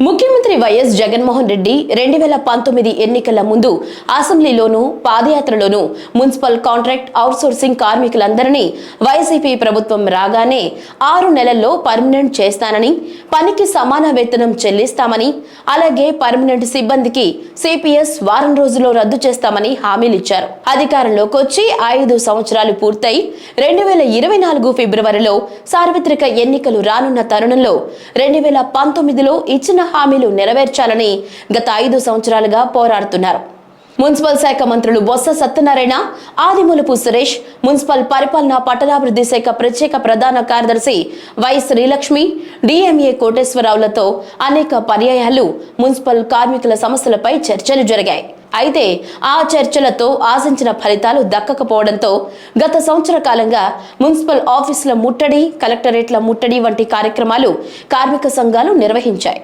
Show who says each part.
Speaker 1: ముఖ్యమంత్రి వైఎస్ జగన్మోహన్ రెడ్డి 2019 ఎన్నికల ముందు అసెంబ్లీలోనూ పాదయాత్రలోనూ మున్సిపల్ కాంట్రాక్ట్ అవుట్సోర్సింగ్ కార్మికులందరినీ వైసీపీ ప్రభుత్వం రాగానే 6 నెలల్లో పర్మనెంట్ చేస్తానని, పనికి సమాన వేతనం చెల్లిస్తామని, అలాగే పర్మనెంట్ సిబ్బందికి సిపిఎస్ వారం రోజుల్లో రద్దు చేస్తామని హామీలిచ్చారు. అధికారంలోకి వచ్చి 5 సంవత్సరాలు పూర్తయి 2024 ఫిబ్రవరిలో సార్వత్రిక ఎన్నికలు రానున్న తరుణంలో 2019లో ఇచ్చిన హామీలు నెరవేర్చాలని గత 5 సంవత్సరాలుగా పోరాడుతున్నారు. మున్సిపల్ శాఖ మంత్రులు బొత్స సత్యనారాయణ, ఆదిమూలపు సురేష్, మున్సిపల్ పరిపాలన పట్టణాభివృద్ధి శాఖ ప్రత్యేక ప్రధాన కార్యదర్శి వై శ్రీలక్ష్మి, డిఎంఏ కోటేశ్వరరావులతో అనేక పర్యాయాలు మున్సిపల్ కార్మికుల సమస్యలపై చర్చలు జరిగాయి. అయితే ఆ చర్చలతో ఆశించిన ఫలితాలు దక్కకపోవడంతో గత సంవత్సర కాలంగా మున్సిపల్ ఆఫీసుల ముట్టడి, కలెక్టరేట్ల ముట్టడి వంటి కార్యక్రమాలు కార్మిక సంఘాలు నిర్వహించాయి.